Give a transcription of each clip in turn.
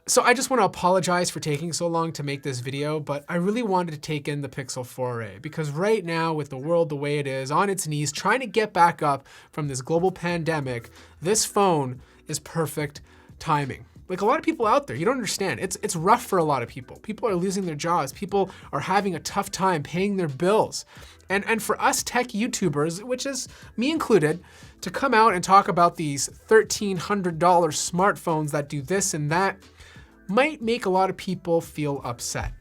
So I just want to apologize for taking so long to make this video, but I really wanted to take in the Pixel 4a because right now with the world the way it is, on its knees, trying to get back up from this global pandemic, this phone is perfect timing. Like a lot of people out there, you don't understand. It's rough for a lot of people. People are losing their jobs. People are having a tough time paying their bills. And for us tech YouTubers, which is me included, to come out and talk about these $1,300 smartphones that do this and that might make a lot of people feel upset.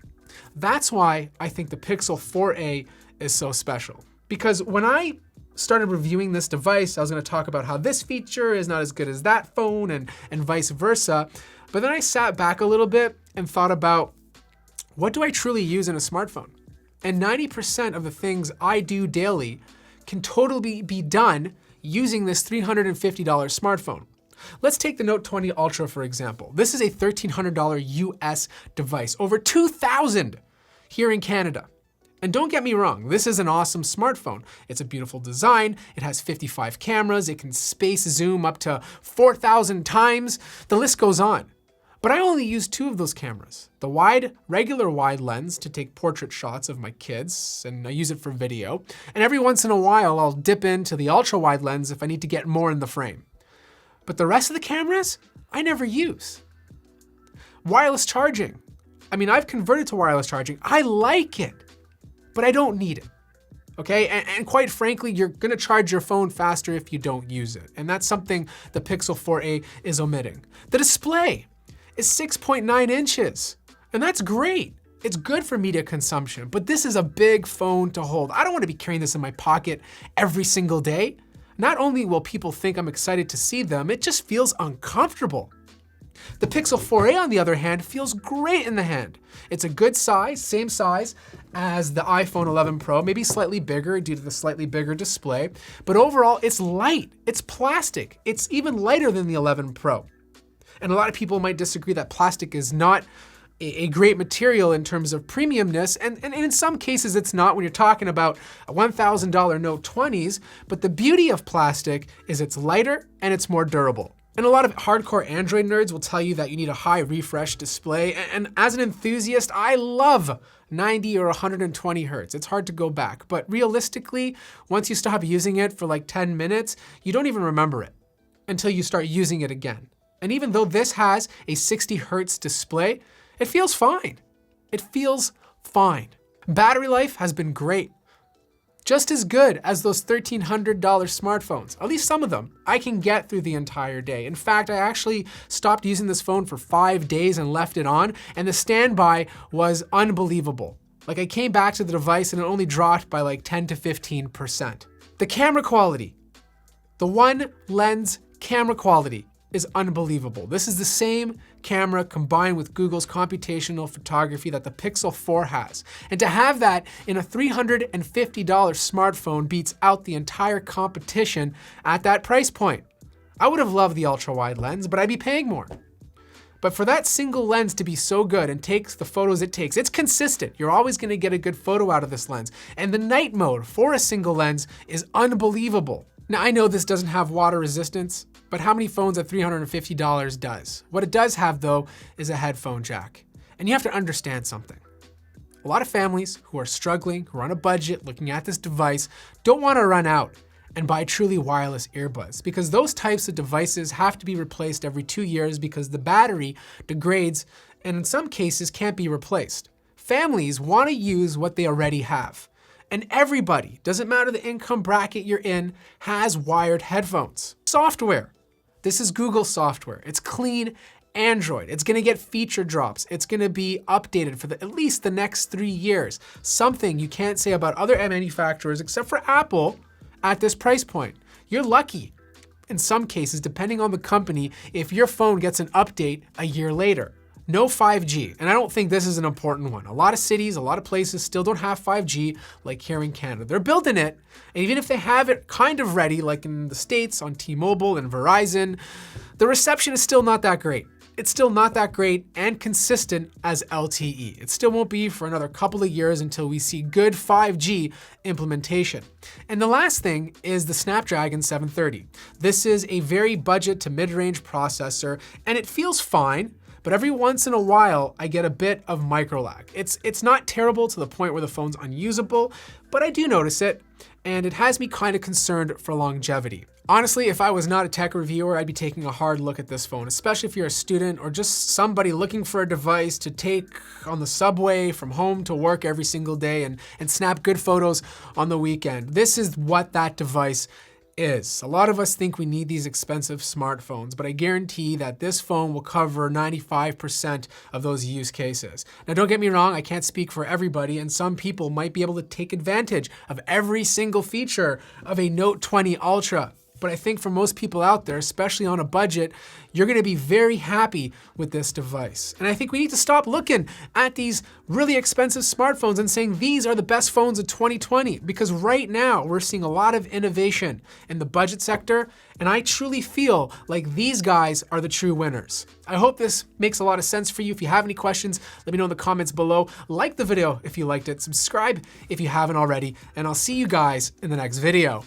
That's why I think the Pixel 4a is so special. Because when I started reviewing this device, I was gonna talk about how this feature is not as good as that phone and vice versa. But then I sat back a little bit and thought about, what do I truly use in a smartphone? And 90% of the things I do daily can totally be done using this $350 smartphone. Let's take the Note 20 Ultra for example. This is a $1,300 US device, over $2,000 here in Canada. And don't get me wrong, this is an awesome smartphone. It's a beautiful design, it has 55 cameras, it can space zoom up to 4,000 times, the list goes on. But I only use 2 of those cameras. The regular wide lens to take portrait shots of my kids, and I use it for video. And every once in a while, I'll dip into the ultra wide lens if I need to get more in the frame. But the rest of the cameras, I never use. Wireless charging. I mean, I've converted to wireless charging. I like it, but I don't need it. Okay, and quite frankly, you're gonna charge your phone faster if you don't use it. And that's something the Pixel 4a is omitting. The display is 6.9 inches, and that's great. It's good for media consumption, but this is a big phone to hold. I don't wanna be carrying this in my pocket every single day. Not only will people think I'm excited to see them, it just feels uncomfortable. The Pixel 4a, on the other hand, feels great in the hand. It's a good size, same size as the iPhone 11 Pro, maybe slightly bigger due to the slightly bigger display, but overall it's light, it's plastic, it's even lighter than the 11 Pro. And a lot of people might disagree that plastic is not a great material in terms of premiumness, and in some cases it's not when you're talking about $1,000 Note 20s, but the beauty of plastic is it's lighter and it's more durable. And a lot of hardcore Android nerds will tell you that you need a high refresh display, and as an enthusiast, I love 90 or 120 hertz. It's hard to go back, but realistically, once you stop using it for like 10 minutes, you don't even remember it until you start using it again. And even though this has a 60 hertz display, it feels fine. It feels fine. Battery life has been great. Just as good as those $1,300 smartphones, at least some of them, I can get through the entire day. In fact, I actually stopped using this phone for 5 days and left it on, and the standby was unbelievable. Like I came back to the device and it only dropped by like 10 to 15%. The camera quality, the one lens camera quality is unbelievable. This is the same camera combined with Google's computational photography that the Pixel 4 has. And to have that in a $350 smartphone beats out the entire competition at that price point. I would have loved the ultra wide lens, but I'd be paying more. But for that single lens to be so good and takes the photos it takes, it's consistent. You're always gonna get a good photo out of this lens. And the night mode for a single lens is unbelievable. Now I know this doesn't have water resistance, but how many phones at $350 does? What it does have though is a headphone jack. And you have to understand something. A lot of families who are struggling, who are on a budget, looking at this device, don't want to run out and buy truly wireless earbuds because those types of devices have to be replaced every 2 years because the battery degrades and in some cases can't be replaced. Families want to use what they already have. And everybody, doesn't matter the income bracket you're in, has wired headphones. Software. This is Google software. It's clean Android. It's gonna get feature drops. It's gonna be updated for at least the next 3 years. Something you can't say about other manufacturers except for Apple at this price point. You're lucky, in some cases, depending on the company, if your phone gets an update a year later. No 5G, and I don't think this is an important one. A lot of cities, a lot of places still don't have 5G like here in Canada. They're building it, and even if they have it kind of ready, like in the States on T-Mobile and Verizon, the reception is still not that great. It's still not that great and consistent as LTE. It still won't be for another couple of years until we see good 5G implementation. And the last thing is the Snapdragon 730. This is a very budget to mid-range processor, and it feels fine, but every once in a while, I get a bit of micro lag. It's not terrible to the point where the phone's unusable, but I do notice it, and it has me kind of concerned for longevity. Honestly, if I was not a tech reviewer, I'd be taking a hard look at this phone, especially if you're a student or just somebody looking for a device to take on the subway from home to work every single day and snap good photos on the weekend. This is what that device is. A lot of us think we need these expensive smartphones, but I guarantee that this phone will cover 95% of those use cases. Now, don't get me wrong, I can't speak for everybody, and some people might be able to take advantage of every single feature of a Note 20 Ultra. But I think for most people out there, especially on a budget, you're gonna be very happy with this device. And I think we need to stop looking at these really expensive smartphones and saying these are the best phones of 2020, because right now we're seeing a lot of innovation in the budget sector, and I truly feel like these guys are the true winners. I hope this makes a lot of sense for you. If you have any questions, let me know in the comments below. Like the video if you liked it, subscribe if you haven't already, and I'll see you guys in the next video.